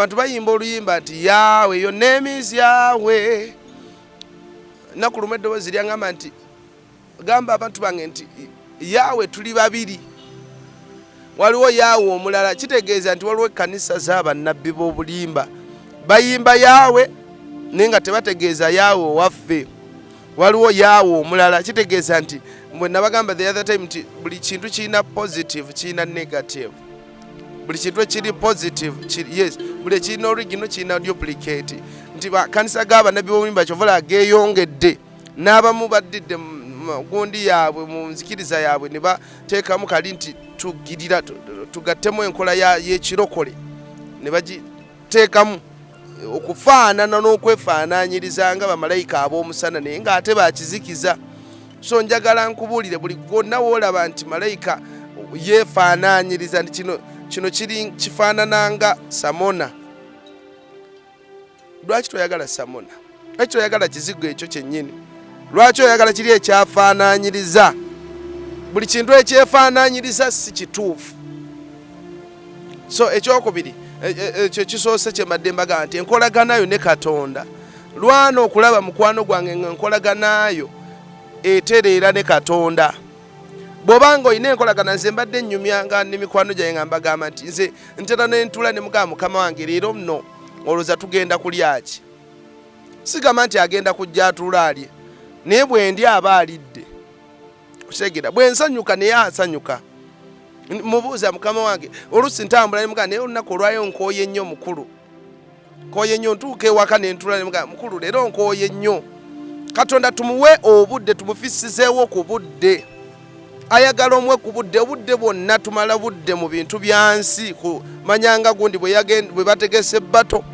abantu bayimba oluyimba nti yawe your name is yawe nakulumu eddoboozi lyangamba nti gamba abantu bange nti yawe tuli babiri waliwo yawe omulala kitegeeza nti waliwo ekkanisa z'abannabbi b'obulimba bayimba yawe naye nga tebategeeza yawe owaffe waliwo yawe omulala kitegeeza nti mwe nabagamba the other time nti buli kintu kirina positive kirina negative buli kintu ekiri positive yes buli kirina original kirina duplicate nti bakanisa g'abannabbi b'obulimba kyovala geeyongedde n'abamu baddidde gundi yaabwe mu nzikiriza yaabwe ne bateekamu kali nti tugirira tugattemu enkola y'ekirokole ne bagiteekamu okufaanana n'okwefaanaanyiriza nga bamalayika ab'omusana naye ng'ate bakizikiza. So njagala nkubuulire buli gonna woolaba nti malayika yeefaanaanyiriza nti kino kifaanana nga samona. Lwaki toyagala samona? Lwaki toyagala kizigo ekyo kyennyini? Lwaki oyagala kiri ekyafaanaanyiriza? Buli kintu ekyefaanaanyiriza si kituufu. So ekyokubiri ekyo kisoose kye mbadde mbaga nti enkolaganayo ne Katonda lwana okulaba mukwano gwange nga enkolaganayo etereera ne Katonda. Bw'obanga olina enkolagana nze mbadde nnyumya nga ne mikwano gyange nga mbagamba nti nze ntera ne ntula ne mukama wange leero nno olowooza tugenda kulya ki? Sigamba nti agenda kujja atula alye naye bwe ndi aba alidde. Okitegera bwe nsanyuka naye asanyuka. Mubuuza mukama wange oluusi ntambula ne mugamba naye olunaku olwayo nkooye nnyo mukulu. Nkooye nnyo ntuuka ewaka ne ntula ne mugamba mukulu leero nkooye nnyo. Katonda tumuwe obudde tumufisizeewo ku budde. Ayagala omwe ku budde obudde bwonna tumala budde mu bintu bya nsi kumanyanga gundi bwe bategese bato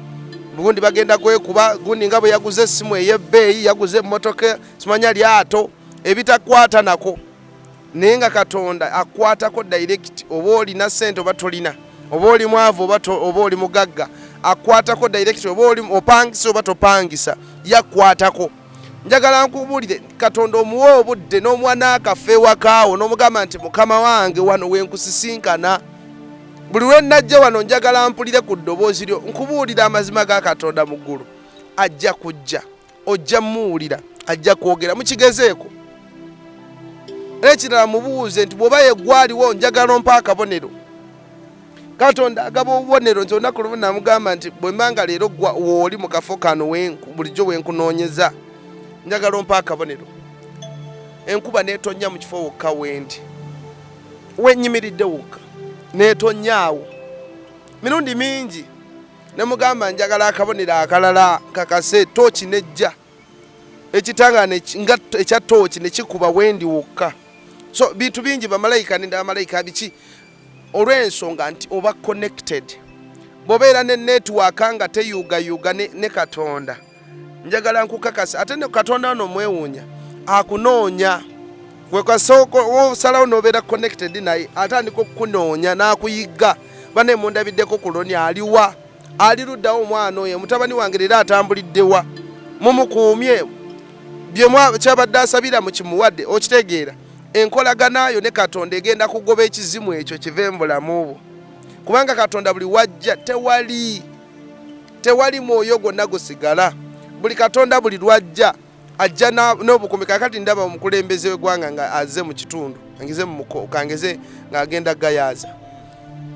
gundi bagenda kwekuba gundi nga bwe yaguze essimu ey'ebbeeyi yaguze emmotoka simanya lyato ebitakwata nako naye nga Katonda akwatako direct oba olina ssente oba tolina oba oli mwavu oba oli mugagga akwatako direct oba oli opangisa oba topangisa yakwatako. Njagala nkubuulire Katonda omuwe obudde n'omwana akafe wakaawo n'omugamba nti mukama wange wano wenkusisinkana buli lwe najja wano njagala mpulire ku ddoboozi lyo nkubuulira amazima ga Katonda mu ggulu ajja kujja ojja muwulira ajja kwogera mukigezeeko. Era ekirala mubuuze nti bw'oba yeggwaliwo njagala ompa akabonero. Katonda agaba obubonero nti olunaku lumu namugamba nti bwe mbanga leero wooli mu kafo kano bulijjo wenkunoonyeza njagala ompa akabonero. Enkuba neetonnya mu kifo wokka wendi wennyimiridde wokka neetonnyawo mirundi mingi ne mugamba njagala akabonero akalala kakase tooki nejja ekitangana ekya tooki ne kikuba wendi wokka. So bintu bingi bamalayika n'abamalayika biki olw'ensonga nti oba connected bw'obeera ne network nga teyugayuga ne Katonda. Njagala nkukakasa ate ne Katonda wano mwewuunya akunoonya osalawo n'obeera connected naye atandika okukunoonya n'akuyigga. Bane mundabiddeko ku Ronnie aliwa ali luddawo omwana oyo mutabani wange leero atambuliddewa mumukuumye kyabadde asabira mu kimuwadde. Okitegeera enkolaganayo ne Katonda egenda kugoba ekizimu ekyo kive mu bulamu bwo kubanga Katonda buli wajja tewali mwoyo gwonna gusigala. Buli Katonda buli lwajja ajja n'obukumi. Kakati ndaba omukulembeze w'eggwanga nga azze mu kitundu kangeze ng'agenda gayaaza.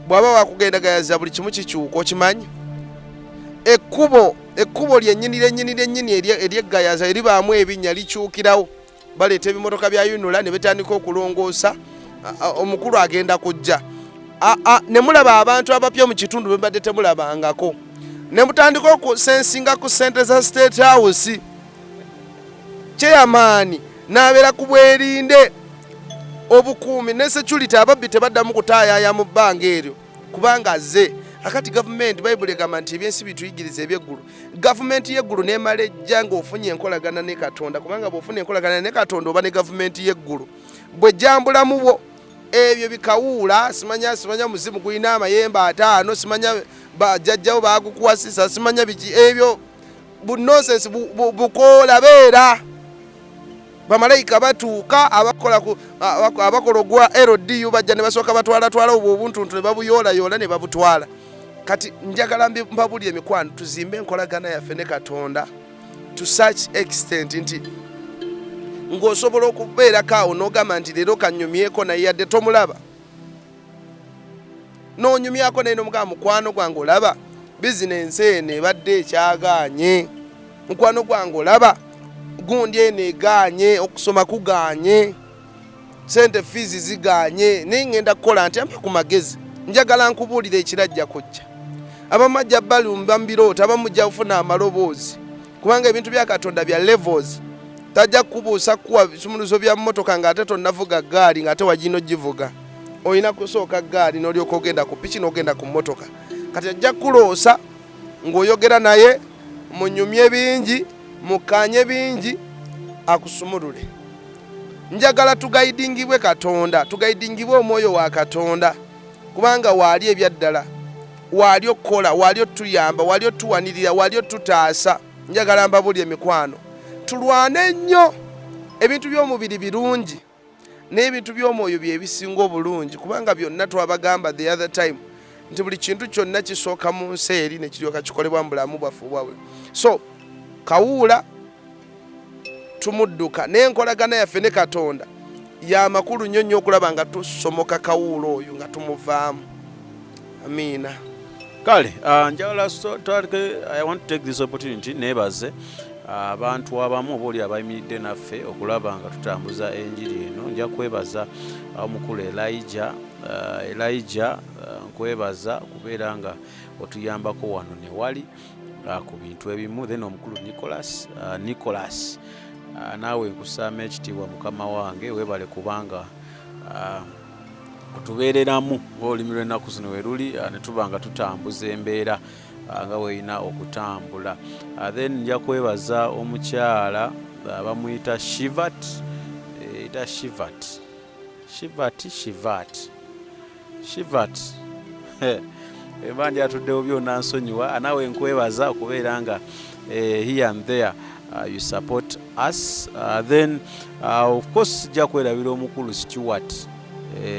Bw'aba wakugenda gayaaza buli kimu kikyuka okimanyi. Ekkubo lyennyini ery'eggayaaza eribaamu ebinnya likyukirawo. Baleeta ebimotoka bya yunula ne betandika okulongoosa omukulu agenda kujja. Ne mulaba abantu abapya mu kitundu be mbadde temulabangako. Ne mutandika okusensinga ku ssente za State House. Chairman n'abeera ku bwerinde obukuumi ne security ababbi tebaddamu kutaayaya mu bbanga eryo kubanga azze. Akati government Bible egamba nti ebyensi bituyigiriza ebyeggulu. Government y'eggulu n'emala ejja ng'ofunye enkolagana ne Katonda kubanga bw'ofuna enkolagana ne Katonda oba ne government y'eggulu bwe jambulamu bwo ebyo bikawuula. Simanya muzimu gulina amayembe ataano simanya bajjajjawo baagukwasisa simanya biki ebyo bunonsense bukoola beera. Bamalayika batuuka abakola ogwa LDU bajja ne basooka batwala obwo obuntuntu ne babuyoolayoola ne babutwala. kati njagala mbabulire mikwano tuzimbe enkolagana yaffe ne Katonda to such extent nti ng'osobola okubeerako awo n'ogamba nti leero kanyumyeko naye yadde tomulaba n'onyumyako naye n'omugamba mukwano gwange olaba bizinensi eno ebadde ekyagaanye mukwano gwange olaba gundi eno egaanye okusoma kugaanye sente fees zigaanye naye ngenda kukola nti ampa ku magezi njagala nkubuulira ekirajja kujja abamajja balumba mbiroota abamujja kufuna amaloboozi kubanga ebintu bya Katonda bya levels tajja kubuusa kuwa bisumuluzo bya mmotoka ng'ate tonnavuga gaali ng'ate wagino givuga oyina kusooka gaali n'olyoka ogenda ku piki n'ogenda ku mmotoka kati ajja kuloosa ng'oyogera naye munyumye bingi mukanye bingi akusumulule. Njagala tugaidingibwe Katonda tugaidingibwe omwoyo wa Katonda kubanga waali ebyaddala waali okukola waali otuyamba waali otuwanirira waali otutaasa. Njagala mbabulye mikwano tulwane nnyo ebintu by'omubiri birungi n'ebintu by'omwoyo bye bisinga obulungi kubanga byonna twabagamba the other time nti buli kintu kyonna kisooka mu nsi eri ne kiryoka kikolebwa mu bulamu bwaffe obwabwe. So kawuula tumudduka n'enkolagana yaffe ne Katonda y'amakulu nnyo nnyo okulaba nga tusomoka kawuula oyo nga tumuvaamu. Amiina. Kale, njagala I want to take this opportunity nebaze abantu abamu oboli abayimiridde naffe okulaba nga tutambuza enjiri eno. Nja kwebaza omukulu Elijah nkwebaza kubeera nga otuyambako wano ne wali ku bintu ebimu. Then omukulu Nicholas naawe nkusaama ekitiibwa mukama wange webale kubanga otubeereramu ng'olulimi lw'ennaku zino we luli ne tuba nga tutambuza embeera nga weeyina okutambula. Then nja kwebaza omukyala bamuyita Shivat eba ndi atuddewo byonna nsonyiwa. Naawe nkwebaza okubeera nga here and there you support us. Then of course nja kwerabira omukulu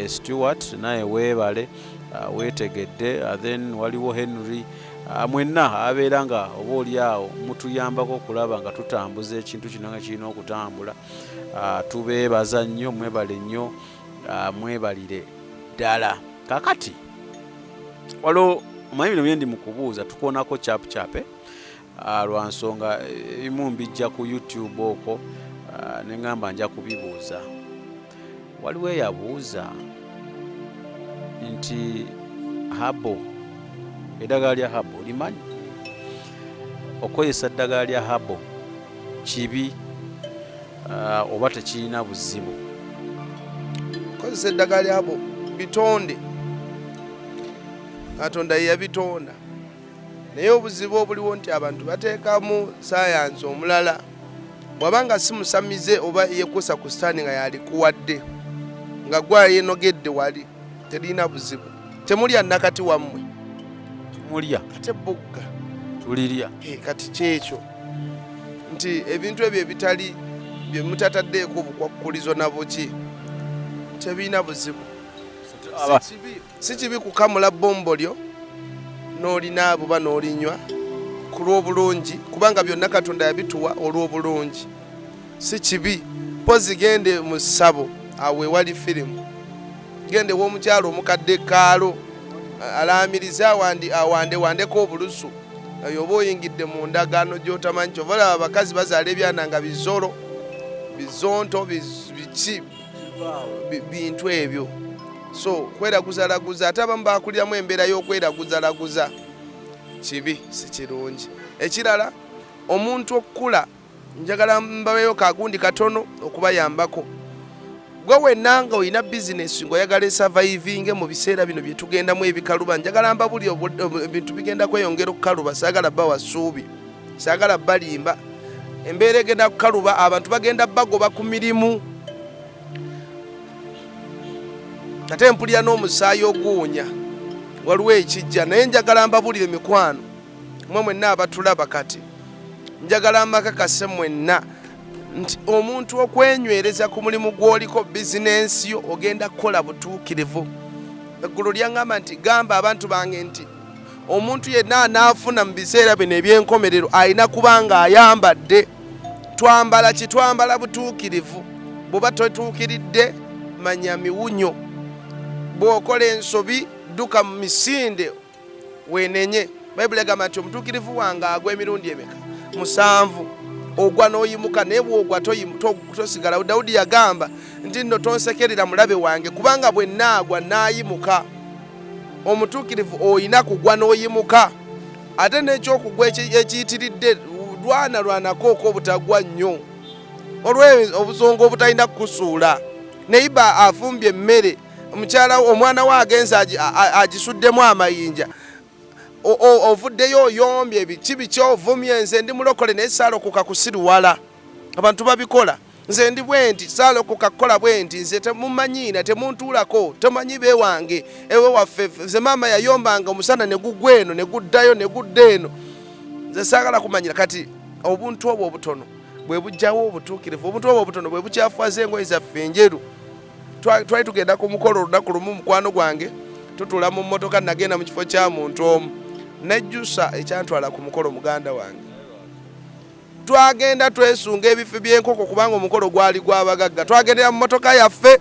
Stewart naye weebale weetegedde. Then waliwo Henry mwenna abeera nga oba oli awo mutuyambako okulaba nga tutambuza ekintu kino nga kirina okutambula. Tubeebaza nnyo, mwebale nnyo, mwebalire ddala. Kakati waliwo omanyi bino byendi mu kubuuza tukoonako capucape lwa nsonga ebimu mbijja ku YouTube okwo ne ngamba nja kubibuuza. Waliwo eyabuuza nti habo eddagala lya habo limanyi okozesa eddagala lya habo kibi oba tekirina buzibu? Okozesa eddagala lya habo bitonde Katonda ye yabitonda naye obuzibu obuliwo nti abantu bateekamu sayansi omulala bw'abanga si musamize oba yekuusa ku sitaani nga yalikuwadde nga gwa yenogedde wali terina buzibu. Temulya nakati wammwe mulya ate bugga tulirya kati kyekyo nti ebintu ebyo ebitali bye mutataddeeko obukwakkulizo nabo ki tebirina buzibu. Si kibi kukamula bombolyo n'olina abuba n'olinywa ku lw'obulungi kubanga byonna Katonda yabituwa olw'obulungi. Si kibi pozi gende mu ssabo awo ewali firimu gende w'omukyalo omukadde kaalo alaamiriza wandeko obulusu oba oyingidde mu ndagaano gy'otamanyi kyova olaba abakazi bazaala ebyana nga bizolo bizonto biki bintu ebyo. So kweraguzalaguza ate abamu bakuliramu embeera y'okweraguzalaguza kibi si kirungi. Ekirala omuntu okukula njagala mbaweyo kagundi katono okubayambako. Gwe wenna nga olina bizinesi ng'oyagala esavaivinge mu biseera bino bye tugendamu ebikaluba njagala mbabuli ebintu bigenda kweyongera okukaluba. Saagala bba wasuubi, saagala balimba. Embeera egenda kukaluba, abantu bagenda bagoba ku mirimu. Ate mpulira n'omusaayi oguwunya waliwo ekijja naye njagala mbabulire mikwano mmwe mwenna abatulaba kati njagala mbakakase mwenna nti omuntu okwenywereza ku mulimu gw'oliko bizinensi yo ogenda kukola butuukirivu. Eggulu lyangamba nti gamba abantu bange nti omuntu yenna anaafuna mu biseera bino eby'enkomerero alina kubanga ayambadde. Twambala kitwambala butuukirivu. Bw'oba totuukiridde manya miwunyo. Bw'okola ensobi dduka mu misinde weenenye. Bayibuli egamba nti omutuukirivu wange agwa emirundi emeka? 7. Ogwa n'oyimuka, naye bw'ogwa tosigalawo. Dawudi yagamba nti nno tonsekerera mulabe wange kubanga bwe nnaagwa naayimuka. Omutuukirivu oyina kugwa n'oyimuka. Ate n'ekyokugwa ekiyitiridde lwanako obutagwa nnyo olw'obusonga obutalina kukusuula. Neiba afumbye emmere, omukyala omwana we agenze agisuddemu amayinja, ovuddeyo oyombye biki ovumye. Nze ndi mulokole naye saalokoka kusiruwala. Abantu babikola. Nze ndi bwe nti saalokoka kukola bwe nti. Nze temumanyiina, temuntuulako, tomanyi beewange ewe waffe. Nze maama yayombanga omusana ne gugwa eno ne guddayo ne gudda eno. Nze saagala kumanyira kati obuntu obwo obutono bwe bujjawo obutuukirivu. Obuntu obwo obutono bwe bukyafuaza engoye zaffe enjeru. Twali tugenda ku mukolo olunaku lumu mukwano gwange, tutuula mu mmotoka, nagenda mu kifo kya muntu omu, nejjusa ekyantwala ku mukolo muganda wange. Twagenda twesunga ebifi by'enkoko kubanga omukolo gwali gw'abagagga. Twagendera mu mmotoka yaffe,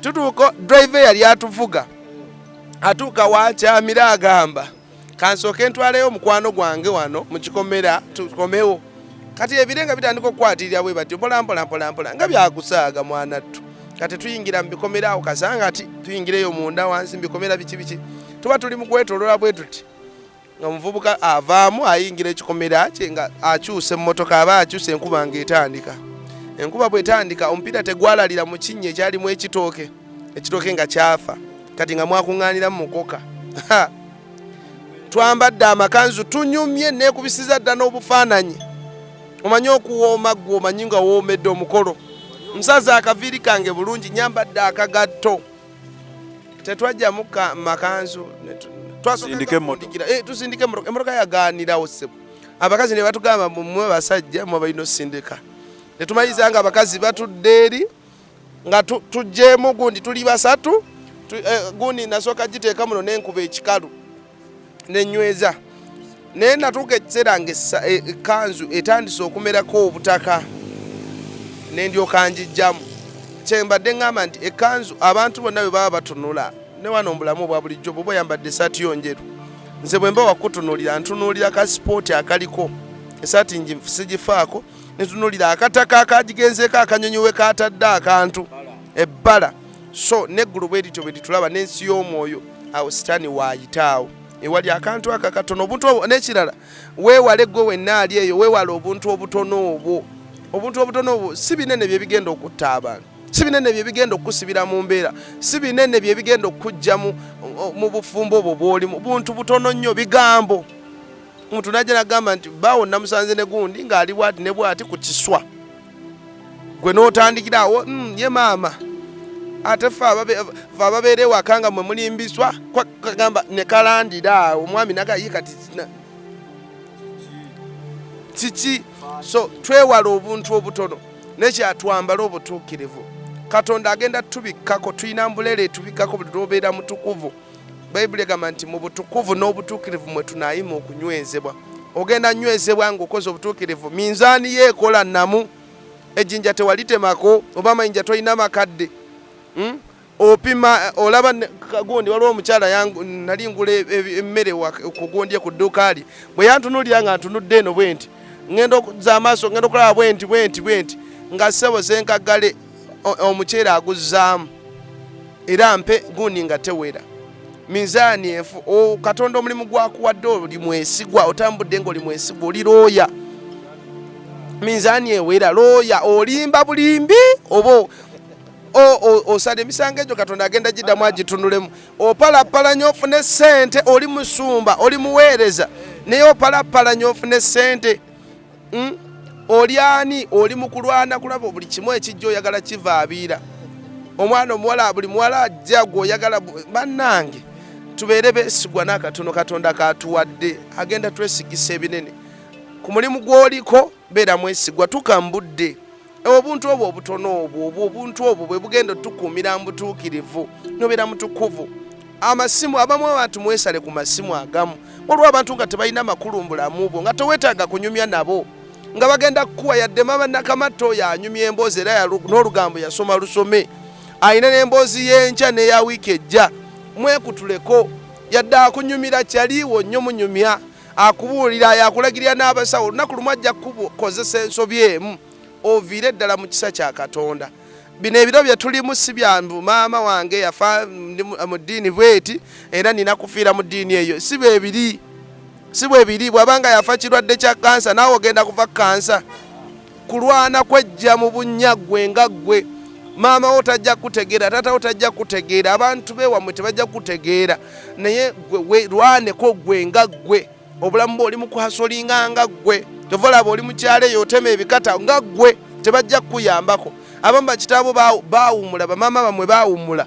tutuuka driver yali atuvuga, atuuka wakyamira agamba kansooke ntwaleyo mukwano gwange wano mu kikomera tukomewo. Kati ebire nga bitandika okukwatirira bwe bati mpola nga byakusaaga mwanattu. Kati tuyingira mu bikomera awo kasanga ati tuyingireyo munda wansi mu bikomera biki tuba tuli mu kwetoloola bwe tuti nga omuvubuka avaamu ayingira ekikomera kye nga akyuse mu mmotoka, aba akyuse enkuba ng'etandika. Enkuba bw'etandika omupiira tegwalalira mu kinnya ekyalimu ekitooke nga kyafa. Kati nga mwakuŋŋaaniramu mukoka. Twambadde amakanzu tunyumye, neekubisiza dda n'obufaananyi. Omanyi okuwooma gwe omanyi nga woomedde omukolo. Nsaza akaviiri kange bulungi, nyambadde akagatto. Tetwajjamu makanzu. Tusindike emmotoka yagaanirawo ssebo. Abakazi ne batugamba mmwe basajja mmwe balina osindika. Ne tumaliriza nga abakazi batudde eri nga tuggyemu gundi tuli 3. Gundi nasooka giteeka muno n'enkuba ekikalu nenyweza. Naye natuuka ekiseera ng'ekkanzu etandise okumerako obutaka ne ndyoka ngijjamu. Kyembadde ngamba nti ekkanzu abantu bonna bwe baba batunula ne wano mu bulamu obwa bulijjo bw'oba oyambadde essaati yo njeru, nze bwe mba wakutunuulira ntunuulira ka sipooti akaliko essaati sigifaako, ne tunuulira akataka akagigenzeeko akanyonyi we kaatadde akantu ebbala. So neggulu bwe lityo bwe litulaba n'ensi y'omwoyo, awo sitaani waayitaawo. Ewali akantu aka katono obuntu obwo. N'ekirala weewale gwe wenna ali eyo, weewale obuntu obutono obwo. Obuntu obutono obwo si binene bye bigenda okutta abantu, si binene bye bigenda okukusibira mu mbeera, si binene bye bigenda okuggya mu bufumbo obwo bw'olimu. Buntu butono nnyo, bigambo. Omuntu najja nagamba nti bawo namusanze ne gundi ng'ali bwati ne bwati ku kiswa. Gwe n'otandikira awo ye maama. Ate ffe ababeera ewaka nga mwe mulimbiswa kagamba ne kalandira omwami nagayi kati kiki. So twewala obuntu obutono nekyatwambala obutuukirivu. Katonda agenda tubikkako, tulina mbulere tubikkako buli lwobeera mutukuvu. Bayibuli egamba nti mu butukuvu n'obutuukirivu mwe tunaayima okunywezebwa. Ogenda nywezebwa ng'okoze obutuukirivu. Minzaani yeekola namu. Ejjinja tewalitemako oba amayinja tolina makadde. Opima olaba kagundi waliwo omukyala yangu nali ngula emmere kugundye ku dduuka ali, bwe yantunuulira nga ntunudde eno bwe nti ngenda okuza amaaso ngenda okulaba bwe nti nga ssebo senkagale omuceere aguzzaamu era mpe gundi nga tewera. Minzaani enfu. Katonda omulimu gwakuwadde oli mwesigwa, otambudde ng'oli mwesigwa, oli looya. Minzaani ewera looya, olimba bulimbi oba osala emisango egyo Katonda agenda giddamu agitunulemu. Opalapalanya ofune ssente, oli musumba, oli muweereza, naye opalapalanya ofune ssente. Oli ani? Oli mu kulwana kulaba buli kimu ekijja oyagala kivaabiira. Omwana omuwala, buli muwala ajja gw'oyagala. Bannange tubeere beesigwa n'akatono Katonda katuwadde, agenda twesigisa ebinene. Ku mulimu gw'oliko beera mwesigwa, tukambudde. Obuntu obwo obutono obwo, obuntu obwo bwe bugenda otukuumira mu butuukirivu, nobeera mutukuvu. amasimu abamu abantu mwesale ku masimu agamu waliwo abantu nga tebalina makulu mbulamu bwo nga tewetaaga kunyumya nabo nga bagenda kukuwa yadde mama Nakamato yanyumya emboozi era n'olugambo yasoma lusome ayina n'emboozi y'enkya n'eya wiiki ejja mwekutuleko yadde akunyumira kyaliwo nnyo munyumya akubuulira yakulagirira n'abasawo olunaku lumu ajja kukozesa ensobi emu oviire ddala mu kisa kya Katonda. Bino ebiro bye tulimu si byambu maama wange yafa mu ddiini bweti era nina kufiira mu ddiini eyo si bwe biri bw'abanga yafa kirwadde kya kansa naawe ogenda kufa kansa kulwana kwejja mu bunyaggwe nga ggwe maama wo tajja kutegeera taata wo tajja kutegeera abantu beewammwe tebajja kutegeera naye gwe lwaneko gwe nga ggwe obulamu bwe oli mu kuhasolinga nga ggwe tovalaba oli mu kyalo eyo otema ebikata nga ggwe tebajja kukuyambako abamu bakitaabo baawummula bamaama bamwe baawummula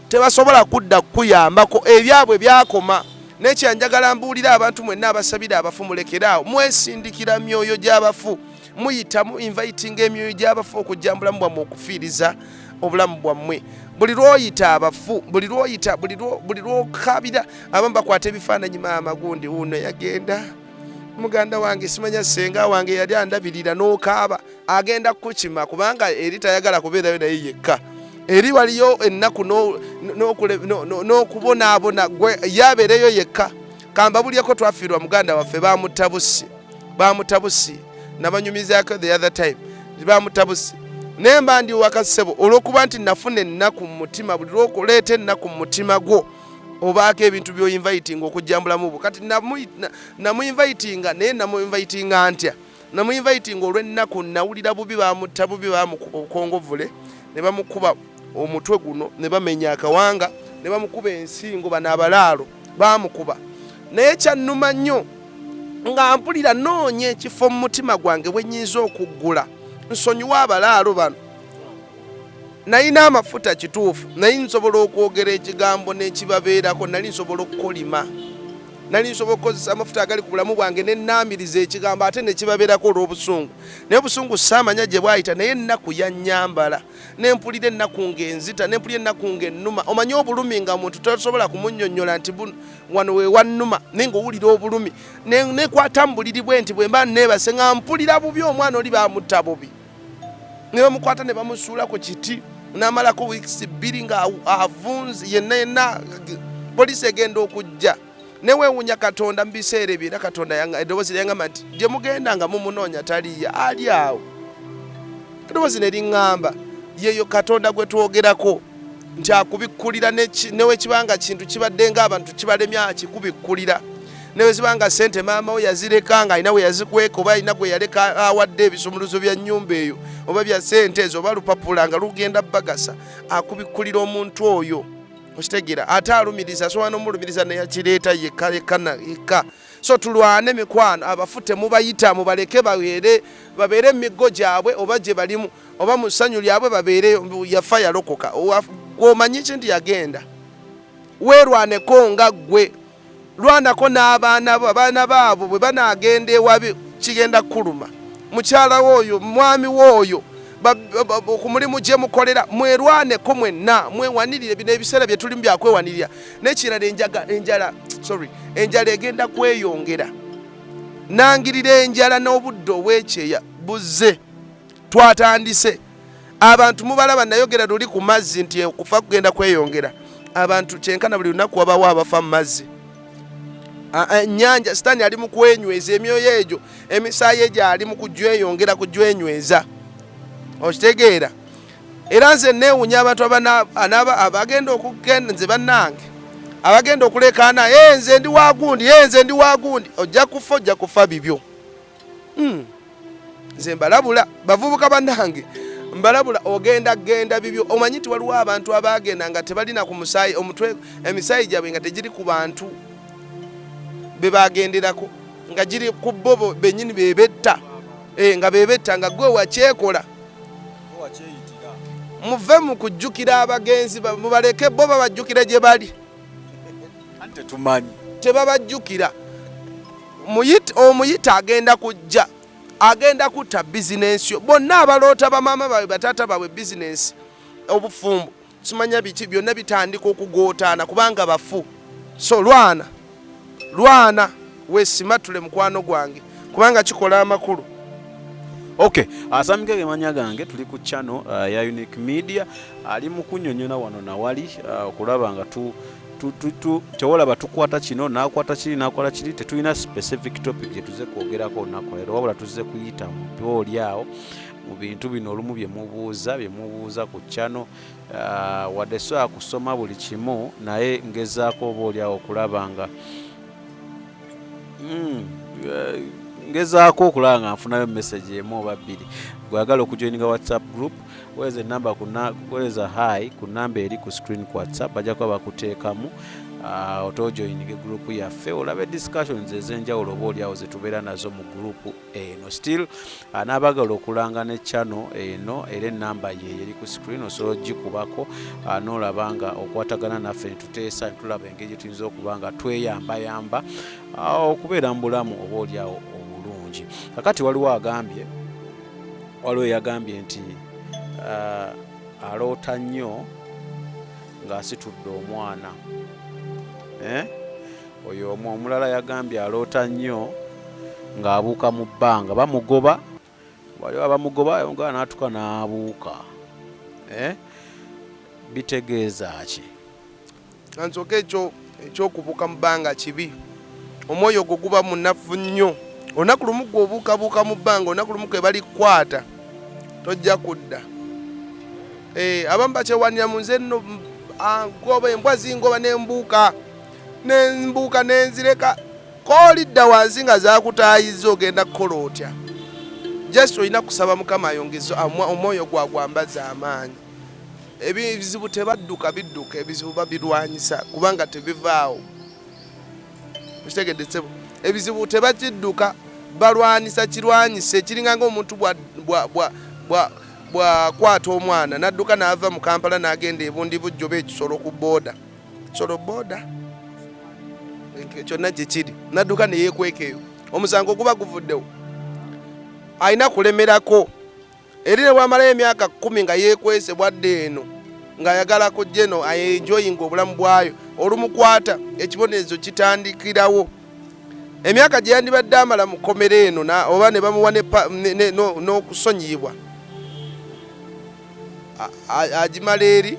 tebasobola kudda kukuyambako ebyabwe byakoma nekyanjagala mbuulira abantu mwenna abasabira abafu mulekeraawo mwesindikira myoyo gy'abafu muyitamu inviting emyoyo gy'abafu okujja mu bulamu bwammwe okufiiriza obulamu bwammwe buli lwoyita abafu buli lwokabira abamu bakwata ebifaananyi maama gundi wuno yagenda muganda wange simanya senga wange yali andabirira n'okaaba agenda kukima kubanga eri tayagala kubeerayo naye yekka eri waliyo ennaku n'okubonaabona gwe yabeereyo yekka kamba bulyeko twafiirwa muganda waffe bamutabusi nabanyumizaako the other time bamutabusi nemba ndi wakasebo olwokuba nti nafuna ennaku mu mutima buli lwokuleeta ennaku mu mutima gwo obaako ebintu by'oyinviting okujjambulamu bwo kati namuyinvitinga naye namuyinvitinga ntya namuyinvitinga olw'ennaku nawulira bubi bamukongovule ne bamukuba omutwe guno ne bamenya akawanga ne bamukuba ensingo bano abalaalo bamukuba naye kyannuma nnyo nga mpulira noonya ekifo mu mutima gwange bwe nnyinza okuggula nsonyiwa abalaalo bano nalina amafuta kituufu nali nsobola okwogera ekigambo n'ekibabeerako nali nsobola okukolima nali nsobola okukozesa amafuta agali ku bulamu bwange nennaamiriza ekigambo ate nekibabeerako olw'obusungu naye obusungu saamanya gye bwayita naye ennaku yannyambala nempulira ennaku ng'enzita nempulira ennaku ng'ennuma omanye obulumi nga muntu tosobola kumunnyonnyola nti wano we wannuma naye ng'owulira obulumi nekwata mu buliri bwe nti bwe mba neebase nga mpulira bubi omwana oli bamutta bubi ne bamukwata ne bamusuula ku kiti n'amalako wiikisi bbiri nga avunze yenna poliisi egenda okujja neweewuunya Katonda mu biseera ebyo era Katonda eddoboozi lyaŋŋamba nti gye mugenda nga mumunoonya taliya ali awo eddoboozi ne liŋŋamba yeeyo Katonda gwe twogerako nti akubikkulira newekibanga kintu kibadde ng'abantu kibalemya akikubikkulira newezibanga sente maama we yazireka nga alina we yazikweka oba alina gwe yaleka awadde ebisumuluzo bya nnyumba eyo oba bya sente ezo oba lupapula nga lugenda bagasa akubikkulira omuntu oyo okitegeera ate alumiriza sobola n'omulumiriza neyakireeta yekka so tulwane mikwano abafu temubayita mubaleke babeere emiggo gyabwe oba gye balimu oba mu ssanyu lyabwe babeere yafa yalokoka gwomanyi ki nti yagenda weerwaneko nga ggwe lwanako n'abaana bo abaana baabo bwe banaagenda ewabi kigenda kuluma mukyala woyo mwami woyo ku mulimu gye mukolera mwerwaneko mwenna mwewanirire bino ebiseera bye tulimu byakwewanirira n'ekirala enjala egenda kweyongera nangirira enjala n'obudde obwekyeya buzze twatandise abantu mubalaba nayogera luli ku mazzi nti okufa kugenda kweyongera abantu kyenkana buli lunaku wabawo abafa mu mazzi ennyanja sitaani ali mu kwenyweza emyoyo egyo emisaayi egyo ali mu kujweyongera kujwenyweza okitegeera era nze neewunya abantu abagenda okugenda nze bannange abagenda okulekaana nze ndi wagundi ojja kufa bibyo nze mbalabula bavubuka bannange mbalabula ogenda bibyo omanyi nti waliwo abantu abagenda nga tebalina ku musaayi omutwe emisaayi gyabwe nga tegiri ku bantu bebagenderako nga giri ku bo bennyini bebetta nga bebetta nga gwe wakyekola muve mu kujjukira abagenzi mubaleke bo babajjukire gye bali tebabajjukira omuyita agenda kujja agenda kutta bizinensi yo bonna abaloota bamaama baabwe bataata baabwe bizinensi obufumbo simanya biki byonna bitandika okugootaana kubanga bafu. So lwana weesimatule mukwano gwange kubanga kikola amakulu. Okay, asamike gemanya gange tuli ku channel ya Unique Media ali mu kunnyonnyola wano nawali okulaba nga tewolaba tukwata kino nakwata kiri nakola kiri, tetulina specific topic gye tuze kwogerako olunaku leero, wabula tuze kuyita mu byoli awo mu bintu bino olumu bye mubuuza ku channel wadde so akusoma buli kimu naye ngezaako oba oli awo okulaba nga ngezaako okulaba nga nfunayo message emu oba bbiri. Gwagala okujoininga WhatsApp group weze namba kuweza hi ku namba eri ku screen ku WhatsApp bajja kuba bakuteekamu otojoininga group yaffe olabe discussions ez'enjawulo oba oli awo ze tubeera nazo mu group eno. Still n'abagala okulanga ne channel eno era enamba ye eri ku screen osobola ogikubako n'olaba nga okwatagana naffe netuteesa netulaba engeri tuyinza okuba nga tweyambayamba okubeera mu bulamu oba oli awo obulungi. Kakati waliwo yagambye nti aloota nnyo ng'asitudde omwana. Oyo omulala yagambye aloota nnyo ng'abuuka mu bbanga bamugoba, waliwo abamugoba yonga n'atuka n'abuuka. Bitegeeza ki? Kansooka ekyokubuuka mu bbanga kibi. Omwoyo gwo guba munafu nnyo. Olunaku lumu gw'obuukabuuka mu bbanga, olunaku lumu kwe balikwata tojja kudda. Abamu bakyewanira mu nze nno ngoba embwa zingoba nembuuka nenzireka koolidda wansi nga zakutaayiza ogenda kukola otya. Just olina kusaba Mukama ayongeze omwoyo gwagwambaza amaanyi. Ebizibu tebadduka bidduka, ebizibu babirwanyisa kubanga tebivaawo. Mukitegedde ebizibu tebakidduka balwanisa kirwanyise kiringa ng'omuntu bw'akwata omwana n'adduka n'ava mu Kampala n'agenda ebundi bujjoba ekisolo ku booda. Kisolo booda kyonna gye kiri n'adduka ne yeekweka eyo. Omusango guba guvuddewo. Alina kulemerako. Eri ne bw'amalayo emyaka 10 nga yeekwese bwadde eno ng'ayagala kujja eno ayenjoyinga obulamu bwayo, olumukwata ekibonerezo kitandikirawo. Emyaka gye yandibadde amala mu kkomera eno oba ne bamuwa n'okusonyiyibwa agimala eri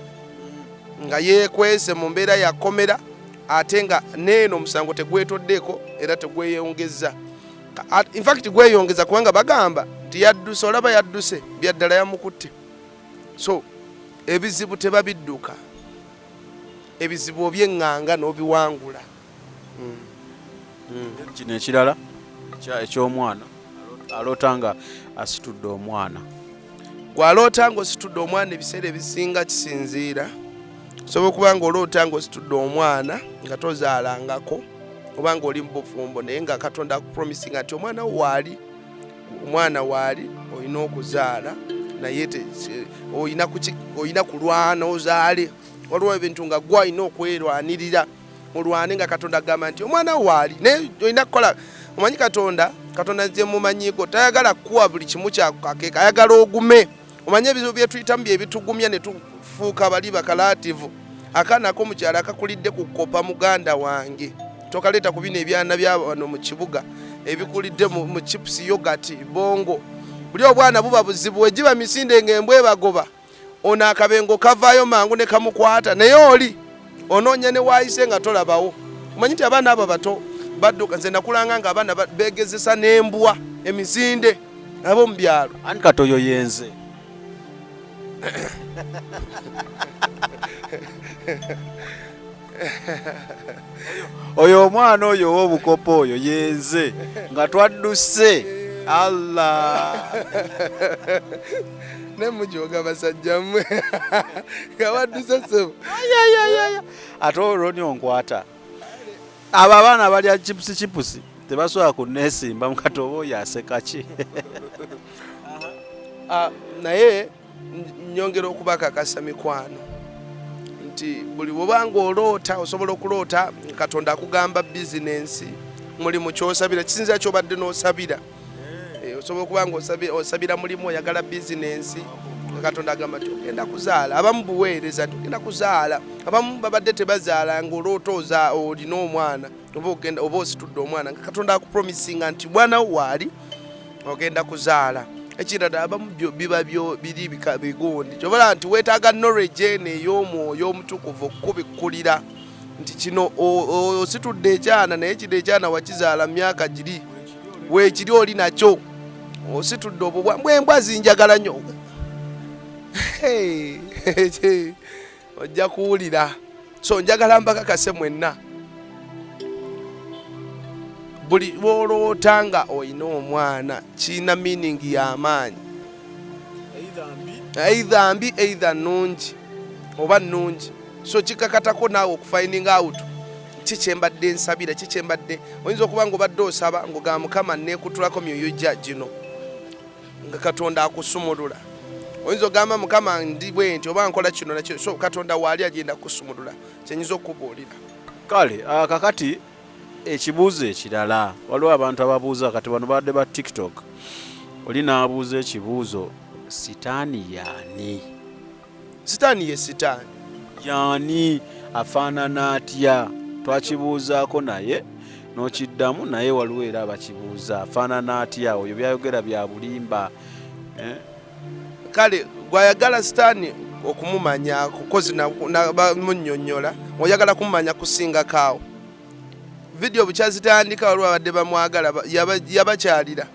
nga yeekwese mu mbeera ya kkomera, ate nga neeno omusango tegwetoddeeko era tegweyongeza. In fact gweyongeza kubanga bagamba nti yadduse, olaba yadduse byaddala yamukutte. So ebizibu tebabidduka, ebizibu oby'eŋŋanga n'obiwangula. Kino ekirala eky'omwana aloota nga asitudde omwana. Gw'aloota nga ositudde omwana ebiseera ebisinga kisinziira. Osobola okuba nga oloota nga ositudde omwana nga tozaalangako oba nga oli mu bufumbo naye nga Katonda akupromisinga nti omwana waali olina okuzaala naye olina kulwana ozaale. Waliwo ebintu nga gwe olina okwerwanirira olwane nga Katonda agamba nti omwana waali naye olina kukola. Omanyi Katonda nze mumanyiko tayagala kuwa buli kimu kyakakeeka, ayagala ogume. Omanyi ebizibu bye tuyitamu bye bitugumya ne tufuuka bali bakalaativu. Akaanako mukyala akakulidde ku kkopa muganda wange tokaleeta ku bino ebyana by'abano mu kibuga ebikulidde mu chips yogurt bongo. Buli obwana buba buzibu egiba misinde ng'embwa ebagoba ono akabengo kavaayo mangu ne kamukwata naye oli onoonya ne waayise nga tolabawo. Omanyi nti abaana abo bato badduka. Nze nakulanga nga abaana beegezesa n'embwa emisinde ab'omu byalo. Ani kati oyo yenze? Oyo omwana oyo ow'obukopo oyo yenze nga twadduse. Allah ne mujoga basajja mmwe nga badduse sebo. Ate Ronnie onkwata abo abaana abalya chipusi tebasobola kunneesimba mukati oba oyo aseka ki? Naye nyongera okubakakasa mikwano nti buli bwobanga oloota osobola okuloota Katonda akugamba bizinensi mulimu kyosabira kisinza kyobadde n'osabira. Osobola okuba nga osabira mulimu oyagala bizinensi Katonda agamba nti ogenda kuzaala, abamu buweereza nti ogenda kuzaala, abamu babadde tebazaala ng'olotooza olina omwana oba ositudde omwana nga Katonda akupromisinga nti bwana wo waali ogenda kuzaala. Ekirala abamu biba biri bigundi kyobala nti weetaaga knowledge eno ey'omwoyo omutukuvu okukubikkulira nti kino ositudde ekyana naye kino ekyana wakizaala myaka giri weekiri oli nakyo ositudde obubwa mbwembwa zinjagala nnyo ojja kuwulira. So njagala mbakakase mwenna buli lwoloota nga olina omwana kirina meaning y'amaanyi, either mbi either nnungi oba nnungi. So kikakatako naawe okufinding out kikyembadde nsabira kikyembadde. Oyinza okuba ng'obadde osaba ng'ogamba Mukama neekutulako myoyo gya gino nga Katonda akusumulula. Oyinza ogamba Mukama ndi bwe nti oba nkola kino nakyo, so Katonda waali agenda kusumulula. Kyenyinza okubuulira. Kale kakati ekibuuzo ekirala, waliwo abantu ababuuza kati bano badde ba TikTok, oli n'abuuza ekibuuzo, sitaani yaani? Sitaani ye sitaani yaani, afaanana atya? Twakibuuzaako naye n'okiddamu, naye waliwo era abakibuuza afaanana atya, oyo byayogera bya bulimba. Kale gwayagala sitaani okumumanya kukozi nabamunnyonnyola, oyagala kumumanya kusingakaawo. Video bukyazitandika waliwo abadde bamwagala yabakyalira.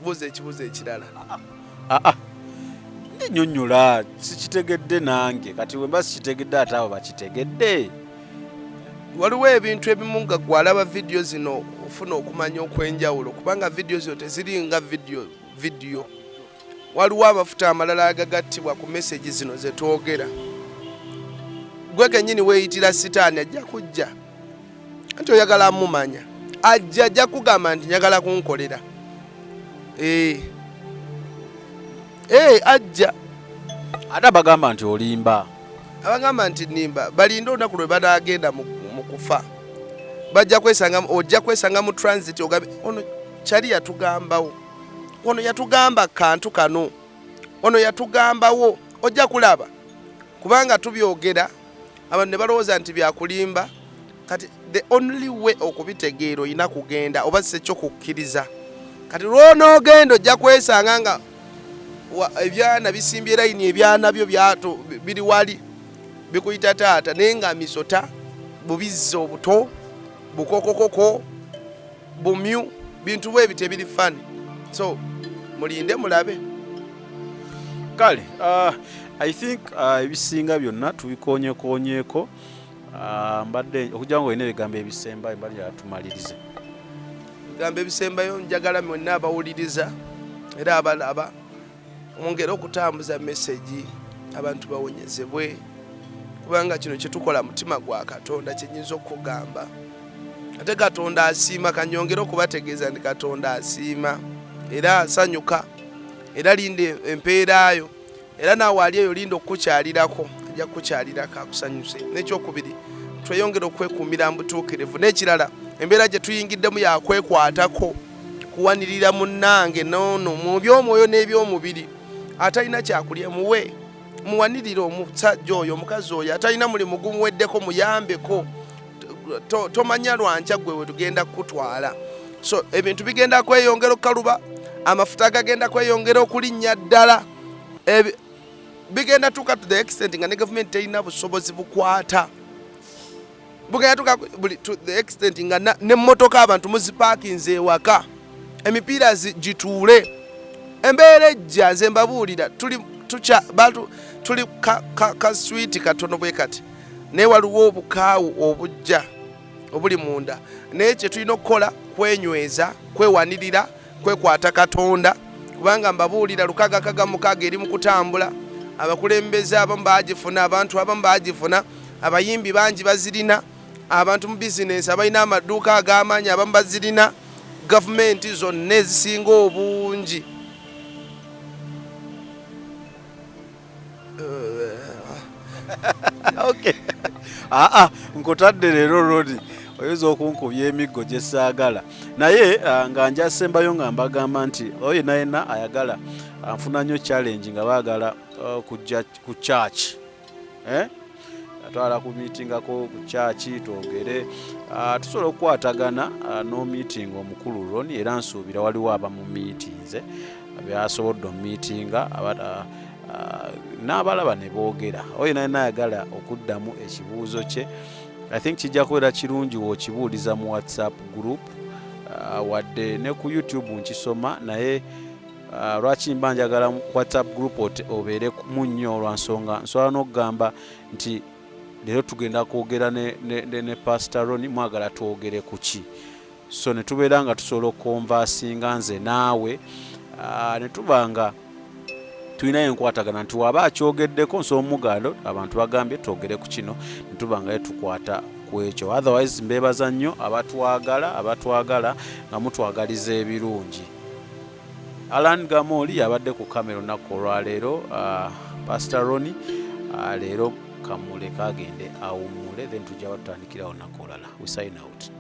Buuza ekibuuzo ekirala. Nnyonnyola, sikitegedde nange, kati wemba sikitegedde ate abo bakitegedde. Waliwo ebintu ebimu nga gwalaba video zino ofuna okumanya okwenjawulo kubanga video zino teziri nga video. Waliwo amafuta amalala agagattibwa ku message zino ze twogera. Gwe kennyini weeyitira sitaani ajja kujja anti oyagala amumanya, ajja kugamba nti njagala kunkolera. Ajja ate abagamba nti olimba, abagamba nti nimba balinde olunaku lwe banaagenda mu kufa. Ojja kwesanga mu transit ogambe ono kyali yatugambawo, ono yatugamba kantu kano, ono yatugambawo. Ojja kulaba kubanga tubyogera abantu ne balowooza nti byakulimba. Kati the only way okubitegeera olina kugenda oba sekyo kukkiriza. Kati lw'onoogenda ojja kwesanga nga ebyana bisimbye layini, ebyana byo biri wali bikuyita taata naye nga misota, bubizzi obuto, bukokokoko, bumyu, bintu bwe bite biri fani. So mulinde mulabe. Kale I think ebisinga byonna tubikonyekonyeeko. Mbadde okujja ngo ine ebigambo ebisembayo mbali atumalirize. Ebigambo ebisembayo njagala mwenna abawuliriza era abalaba mwongere okutambuza message abantu bawonyezebwe kubanga kino kyetukola mutima gwa Katonda kyenyinza okugamba. Ate Katonda asiima, kanyongere okubategeeza nti Katonda asiima era asanyuka era linde empeeraayo era naawe ali eyo linda okukukyalirako, ajja kukukyalirako akusanyuse. N'ekyokubiri tweyongere okwekuumira mu butuukirivu. N'ekirala embeera gye tuyingiddemu yakwekwatako kuwanirira munnange noono mu by'omwoyo n'eby'omubiri. Atalina kyakulya muwe, muwanirire omusajja oyo omukazi oyo atalina mulimu gumuweddeko muyambeko. Tomanya lwankya gwe we tugenda kukutwala. So ebintu bigenda kweyongera okukaluba, amafuta gagenda kweyongera okulinnya ddala, bigenda tuka to the extent nga ne government terina busobozi bukwata. Bugenda tuka to the extent nga n'emmotoka abantu muzipakinze ewaka, emipiira gituule. Embeera ejja nze mbabuulira tuli kaswiti katono bwe kati naye waliwo obukaawu obujja obuli munda. Naye kye tulina okukola kwenyweza, kwewanirira, kwekwata Katonda kubanga mbabuulira lukaga kagamukaga eri mu kutambula. Abakulembeze abamu baagifuna, abantu abamu baagifuna, abayimbi bangi bazirina, abantu mu bizinensi abalina amaduuka ag'amaanyi abamu bazirina, gavumenti zonna ezisinga obungi. Okay. Nkotadde leero Ronnie. oyinza okunkubya emiggo gye saagala naye nga njasembayo nga mbagamba nti oyo yenna ayagala anfuna nnyo challenge nga baagala kujja ku church atwala ku meetingako ku church twogere tusobola okukwatagana no meeting omukulu Ronnie era nsuubira waliwo aba mu meetings byasobodde omumeetinga n'abalaba ne boogera oyo yenna ayagala okuddamu ekibuuzo kye I think kijja kubeera kirungi w'okibuuliza mu WhatsApp group wadde ne ku YouTube nkisoma naye lwaki mba njagala mu WhatsApp group obeere mu nnyo olwansonga nsobola n'okugamba nti leero tugenda kwogera ne Pastor Ronnie mwagala twogere ku ki so ne tubeera nga tusobola okukonvasinga nze naawe ne tuba nga tulinayo enkwatagana nti waba akyogeddeko nsobola omugalo abantu bagambye twogere ku kino ne tuba nga tukwata ku ekyo otherwise mbeebaza nnyo abatwagala nga mutwagaliza ebirungi. Alan Gamoli yabadde ku kamera olunaku olwaleero Pastor Ronnie leero kamuleka agende awummule then tujja batandikira olunaku olala. We sign out.